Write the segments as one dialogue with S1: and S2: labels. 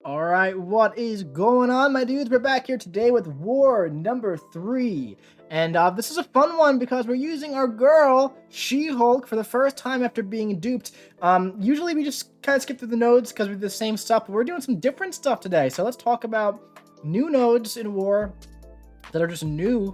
S1: All right, what is going on, my dudes? We're back here today with war number 3. And this is a fun one because we're using our girl, She-Hulk, for the first time after being duped. Usually we just kind of skip through the nodes because we do the same stuff, but we're doing some different stuff today. So let's talk about new nodes in war that are just new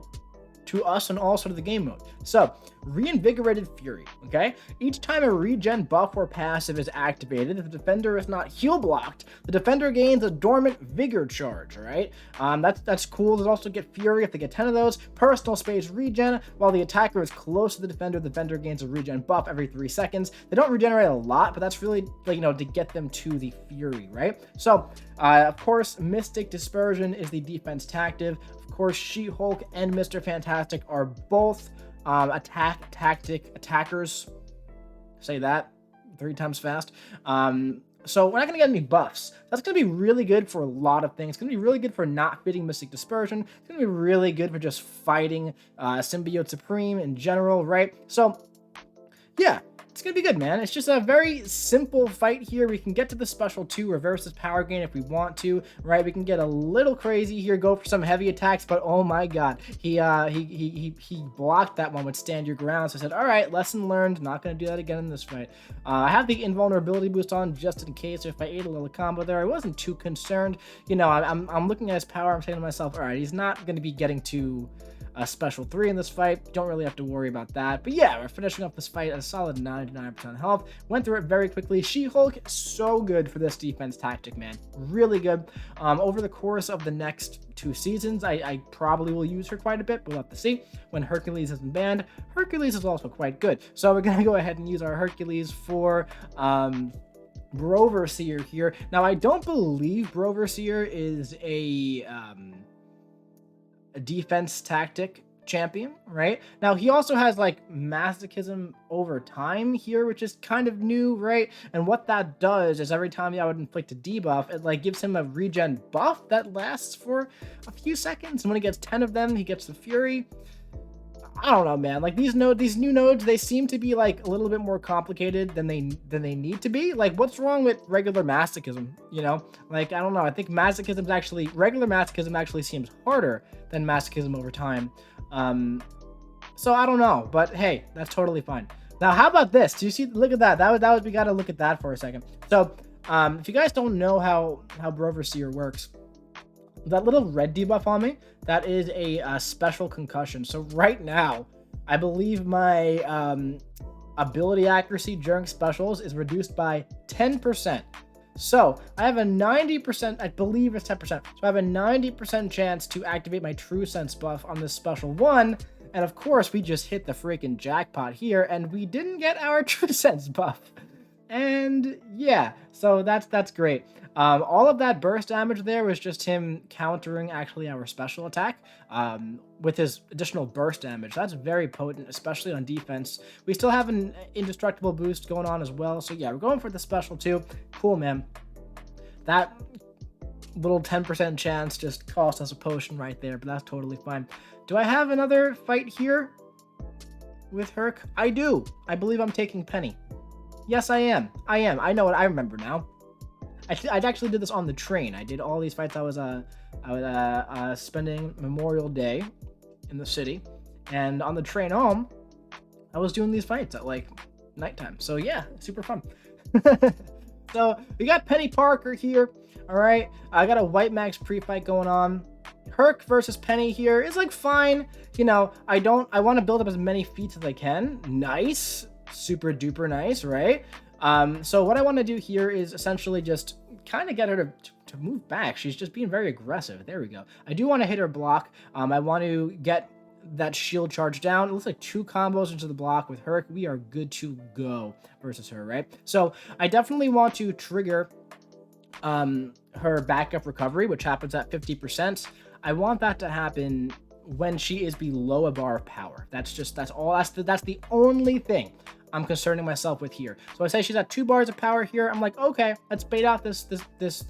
S1: to us and also to the game mode. So, Reinvigorated Fury, okay? Each time a regen buff or passive is activated, if the defender is not heal blocked, the defender gains a dormant vigor charge, right? That's cool. There's also get Fury if they get 10 of those. Personal space regen, while the attacker is close to the defender gains a regen buff every 3 seconds. They don't regenerate a lot, but that's really, like, to get them to the Fury, right? So, of course, Mystic Dispersion is the defense tactic. Of course, She-Hulk and Mr. Fantastic are both attack tactic attackers. Say that 3 times fast. So we're not going to get any buffs. That's going to be really good for a lot of things. It's going to be really good for not fitting Mystic Dispersion. It's going to be really good for just fighting Symbiote Supreme in general, right? So, yeah. It's going to be good, man. It's just a very simple fight here. We can get to the special 2, reverse his power gain if we want to, right? We can get a little crazy here, go for some heavy attacks, but oh my god, he blocked that one with stand your ground. So I said, all right, lesson learned. Not going to do that again in this fight. I have the invulnerability boost on just in case if I ate a little combo there. I wasn't too concerned. I'm looking at his power. I'm saying to myself, all right, he's not going to be getting to a special 3 in this fight. Don't really have to worry about that. But yeah, we're finishing up this fight at a solid 99% health. Went through it very quickly. She-Hulk, so good for this defense tactic, man. Really good. Over the course of the next 2 seasons, I probably will use her quite a bit. We'll have to see. When Hercules isn't banned, Hercules is also quite good. So we're going to go ahead and use our Hercules for Broverseer here. Now, I don't believe Broverseer is a defense tactic champion, right? Now, he also has like masochism over time here, which is kind of new, right? And what that does is every time I would inflict a debuff, it like gives him a regen buff that lasts for a few seconds. And when he gets 10 of them, he gets the Fury. I don't know, man. Like these new nodes, they seem to be like a little bit more complicated than they need to be. Like, what's wrong with regular masochism? Like, I don't know. I think regular masochism actually seems harder than masochism over time. So I don't know, but hey, that's totally fine. Now, how about this? Do you see? Look at that. That was we got to look at that for a second. So, if you guys don't know how Broverseer works, that little red debuff on me, that is a special concussion. So right now, I believe my ability accuracy during specials is reduced by 10%. So I have a 90%, I believe it's 10%. So I have a 90% chance to activate my True Sense buff on this special 1. And of course, we just hit the freaking jackpot here, and we didn't get our True Sense buff. And yeah, so that's great. All of that burst damage there was just him countering actually our special attack with his additional burst damage. That's very potent, especially on defense. We still have an indestructible boost going on as well. So yeah, we're going for the special too. Cool, man. That little 10% chance just cost us a potion right there, but that's totally fine. Do I have another fight here with Herc? I do. I believe I'm taking Penny. Yes, I am. I know it. I remember now. I actually did this on the train. I did all these fights. I was spending Memorial Day in the city, and on the train home, I was doing these fights at like nighttime. So yeah, super fun. So we got Penny Parker here. All right, I got a White Max pre-fight going on. Herc versus Penny here is like fine. I want to build up as many feats as I can. Nice. Super duper nice, right? So what I want to do here is essentially just kind of get her to move back. She's just being very aggressive. There we go. I do want to hit her block. I want to get that shield charge down. It looks like 2 combos into the block with Herc. We are good to go versus her, right? So I definitely want to trigger her backup recovery, which happens at 50%. I want that to happen when she is below a bar of power. That's the only thing I'm concerning myself with here. So I say she's at 2 bars of power here. I'm like, okay, let's bait out this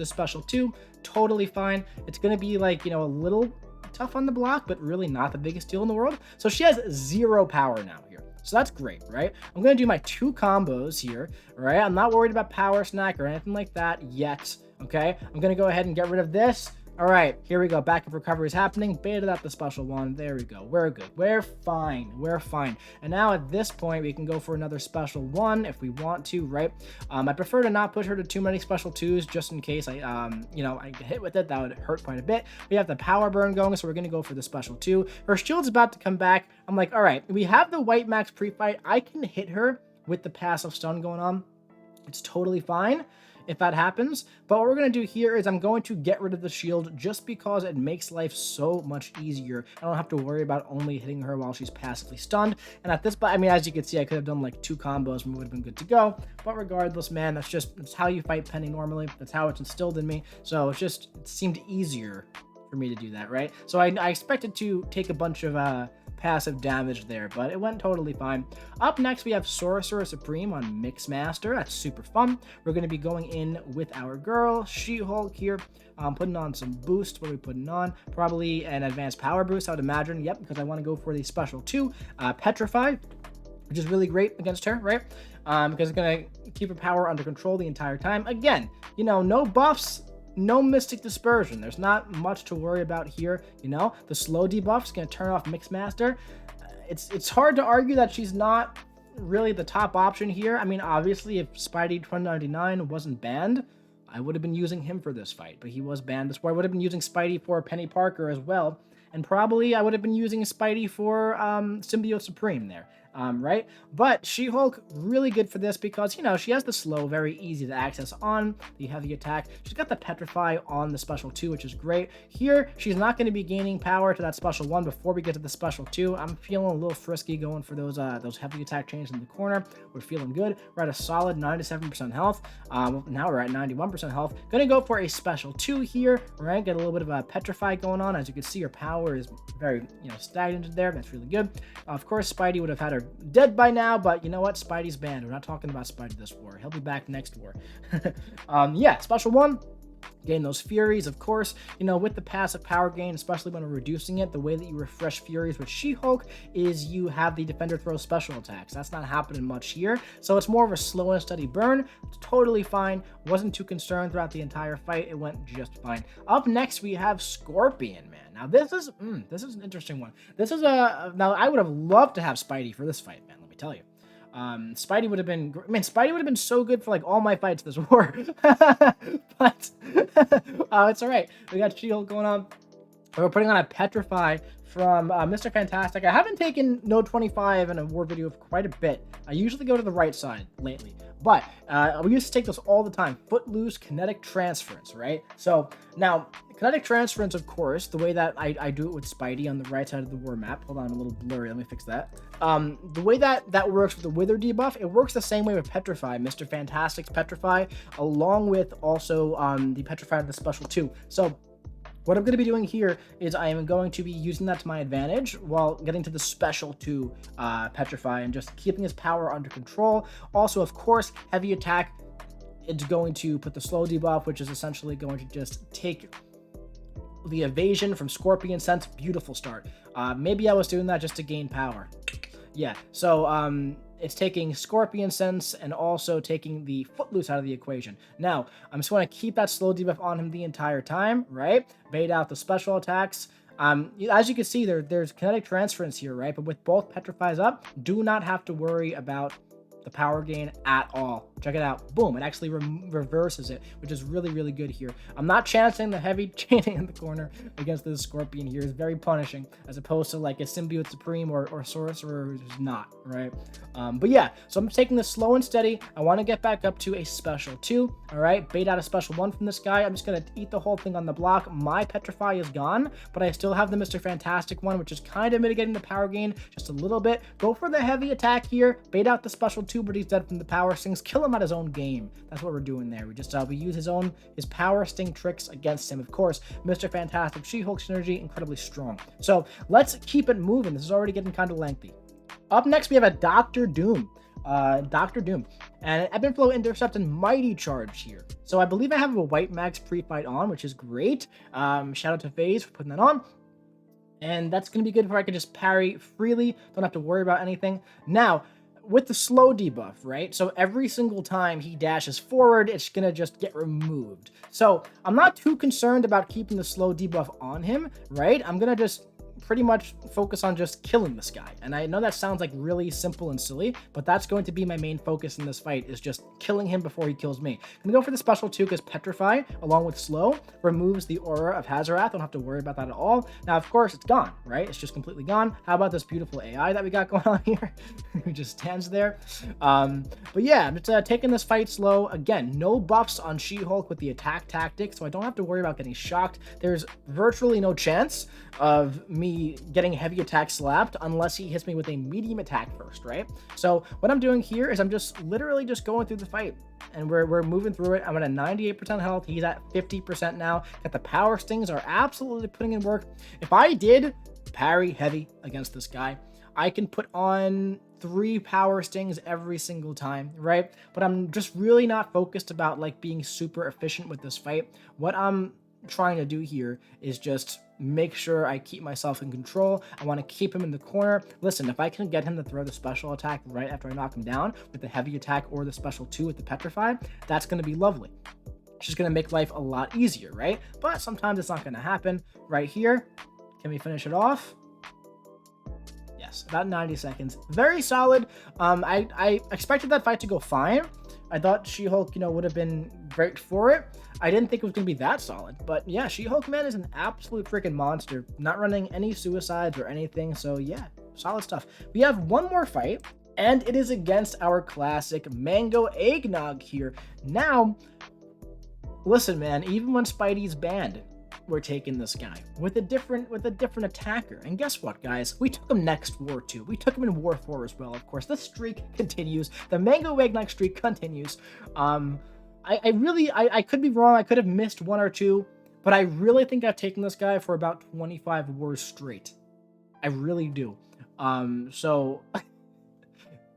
S1: special 2. Totally fine. It's gonna be like, a little tough on the block, but really not the biggest deal in the world. So she has 0 power now here. So that's great, right? I'm gonna do my 2 combos here, right? I'm not worried about power snack or anything like that yet. Okay, I'm gonna go ahead and get rid of this. All right, here we go. Backup recovery is happening. Baited out the special one. There we go. We're good. We're fine. We're fine. And now at this point, we can go for another special one if we want to, right? I prefer to not push her to too many special twos just in case I get hit with it. That would hurt quite a bit. We have the power burn going, so we're going to go for the special two. Her shield's about to come back. I'm like, all right, we have the white max pre-fight. I can hit her with the passive stun going on. It's totally fine if that happens. But what we're going to do here is I'm going to get rid of the shield just because it makes life so much easier. I don't have to worry about only hitting her while she's passively stunned. And at this point, I mean, as you can see, I could have done like 2 combos and we would have been good to go. But regardless, man, that's how you fight Penny normally. That's how it's instilled in me. So it seemed easier for me to do that, right? So I expected to take a bunch of passive damage there, but it went totally fine. Up next, we have Sorcerer Supreme on Mixmaster. That's super fun. We're going to be going in with our girl, She-Hulk here, putting on some boost. What are we putting on? Probably an advanced power boost, I would imagine. Yep, because I want to go for the special 2, Petrify, which is really great against her, right? Because it's going to keep her power under control the entire time. Again, no buffs, no Mystic Dispersion. There's not much to worry about here, The slow debuff is going to turn off Mixmaster. It's hard to argue that she's not really the top option here. I mean, obviously, if Spidey 2099 wasn't banned, I would have been using him for this fight, but he was banned. That's why I would have been using Spidey for Penny Parker as well. And probably I would have been using Spidey for Symbiote Supreme there, right? But She-Hulk, really good for this because, she has the slow, very easy to access on the heavy attack. She's got the Petrify on the special 2, which is great. Here, she's not going to be gaining power to that special 1 before we get to the special 2. I'm feeling a little frisky going for those heavy attack chains in the corner. We're feeling good. We're at a solid 97% health. Now we're at 91% health. Going to go for a special 2 here, right? Get a little bit of a Petrify going on. As you can see, her power is very, stagnant there. That's really good. Of course, Spidey would have had her dead by now, but you know what? Spidey's banned. We're not talking about Spidey this war. He'll be back next war. Yeah, special 1. Gain those Furies, of course, with the passive power gain, especially when we're reducing it. The way that you refresh Furies with She-Hulk is you have the Defender throw special attacks. That's not happening much here, so it's more of a slow and steady burn. It's totally fine. Wasn't too concerned throughout the entire fight. It went just fine. Up next, we have Scorpion, man. Now, this is an interesting one. Now, I would have loved to have Spidey for this fight, man, let me tell you. Spidey would have been so good for like all my fights this war. But it's all right. We got She-Hulk going on. We're putting on a Petrify from Mr. Fantastic. I haven't taken Node 25 in a war video for quite a bit. I usually go to the right side lately, but we used to take this all the time. Footloose kinetic transference, right? So now kinetic transference, of course, the way that I do it with Spidey on the right side of the war map. Hold on, I'm a little blurry. Let me fix that. The way that works with the Wither debuff, it works the same way with Petrify, Mr. Fantastic's Petrify, along with also the Petrify of the special 2. So what I'm going to be doing here is I am going to be using that to my advantage while getting to the special 2 Petrify and just keeping his power under control. Also, of course, heavy attack, it's going to put the slow debuff, which is essentially going to just take the evasion from Scorpion Sense. Beautiful start. Maybe I was doing that just to gain power. Yeah, so it's taking Scorpion Sense and also taking the Footloose out of the equation. Now, I'm just going to keep that slow debuff on him the entire time, right? Bait out the special attacks. As you can see, there's kinetic transference here, right? But with both Petrifies up, do not have to worry about the power gain at all. Check it out. Boom. It actually reverses it, which is really, really good here. I'm not chancing the heavy chaining in the corner against this Scorpion here. It's very punishing, as opposed to like a Symbiote Supreme or Sorcerer who's not, right? But yeah, so I'm taking this slow and steady. I want to get back up to a special 2, all right? Bait out a special 1 from this guy. I'm just going to eat the whole thing on the block. My Petrify is gone, but I still have the Mr. Fantastic one, which is kind of mitigating the power gain just a little bit. Go for the heavy attack here. Bait out the special 2, but he's dead from the power stings. Kill him at his own game. That's what we're doing there. We just we use his power sting tricks against him. Of course, Mr. Fantastic, She-Hulk synergy, incredibly strong. So let's keep it moving. This is already getting kind of lengthy. Up next, we have a Dr. Doom. Dr. Doom. And Ebb and Flow Intercept and Mighty Charge here. So I believe I have a White Max pre-fight on, which is great. Shout out to FaZe for putting that on. And that's going to be good for I can just parry freely. Don't have to worry about anything. Now, with the slow debuff, right? So every single time he dashes forward, it's gonna just get removed. So I'm not too concerned about keeping the slow debuff on him, right? I'm gonna just pretty much focus on just killing this guy. And I know that sounds like really simple and silly, but that's going to be my main focus in this fight, is just killing him before he kills me. I'm gonna go for the special too, because Petrify, along with Slow, removes the aura of Hazarath. Don't have to worry about that at all. Now, of course, it's gone, right? It's just completely gone. How about this beautiful AI that we got going on here? Who just stands there. But yeah, I'm just taking this fight slow. Again, no buffs on She-Hulk with the attack tactic, so I don't have to worry about getting shocked. There's virtually no chance of me getting heavy attack slapped unless he hits me with a medium attack first, right? So what I'm doing here is I'm just literally just going through the fight, and we're moving through it. I'm at a 98% health. He's at 50% now. Got the power stings are absolutely putting in work. If I did parry heavy against this guy, I can put on 3 power stings every single time, right? But I'm just really not focused about like being super efficient with this fight. What I'm trying to do here is just make sure I keep myself in control. I want to keep him in the corner. Listen, if I can get him to throw the special attack right after I knock him down with the heavy attack or the special 2 with the Petrify, that's going to be lovely. It's just going to make life a lot easier, right? But sometimes it's not going to happen. Right here, can we finish it off? Yes, about 90 seconds. Very solid. I expected that fight to go fine. I thought She-Hulk, would have been great for it. I didn't think it was going to be that solid. But yeah, She-Hulk, man, is an absolute freaking monster. Not running any suicides or anything. So yeah, solid stuff. We have one more fight, and it is against our classic Mango Eggnog here. Now, listen, man, even when Spidey's banned, we're taking this guy with a different attacker. And guess what, guys? We took him next war too. We took him in war 4 as well, of course. The streak continues. The Mango Eggnog streak continues. I could be wrong. I could have missed 1 or 2, but I really think I've taken this guy for about 25 wars straight. I really do. So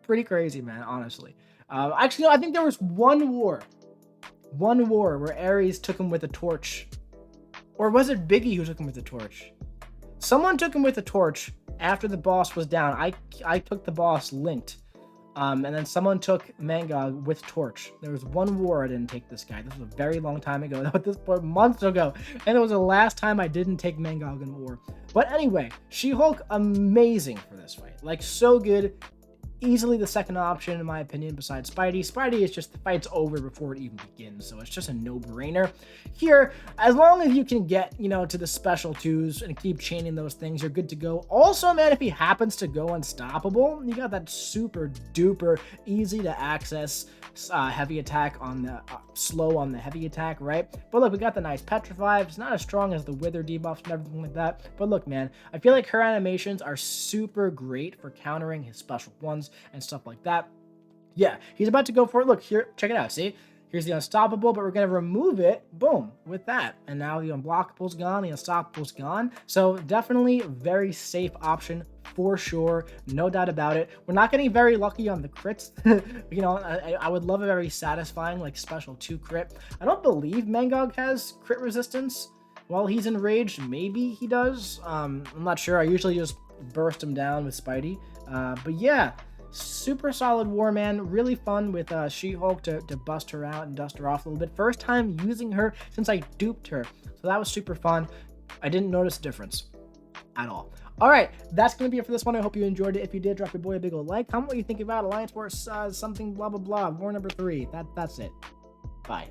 S1: pretty crazy, man, honestly. Actually, no, I think there was one war where Ares took him with a torch. Or was it Biggie who took him with the torch? Someone took him with the torch after the boss was down. I took the boss linked. And then someone took Mangog with torch. There was one war I didn't take this guy. This was a very long time ago. This was months ago. And it was the last time I didn't take Mangog in war. But anyway, She-Hulk, amazing for this fight. Like, so good. Easily the second option, in my opinion, besides Spidey. Spidey is just, the fight's over before it even begins, so it's just a no-brainer. Here, as long as you can get, to the special 2s and keep chaining those things, you're good to go. Also, man, if he happens to go unstoppable, you got that super-duper easy-to-access heavy attack on the slow on the heavy attack, right? But look, we got the nice Petrify. It's not as strong as the Wither debuffs and everything like that. But look, man, I feel like her animations are super great for countering his special ones and stuff like that. Yeah, he's about to go for it. Look, here, check it out. See? Here's the Unstoppable, but we're going to remove it, boom, with that. And now the Unblockable's gone, the Unstoppable's gone. So definitely a very safe option for sure, no doubt about it. We're not getting very lucky on the crits. I would love a very satisfying, like, special 2 crit. I don't believe Mangog has crit resistance while he's enraged. Maybe he does. I'm not sure. I usually just burst him down with Spidey. But yeah, super solid war, man. Really fun with She-Hulk to bust her out and dust her off a little bit. First time using her since I duped her. So that was super fun. I didn't notice a difference at all. All right, that's going to be it for this one. I hope you enjoyed it. If you did, drop your boy a big old like. Comment what you think about Alliance Wars, something, blah, blah, blah. War number 3. That's it. Bye.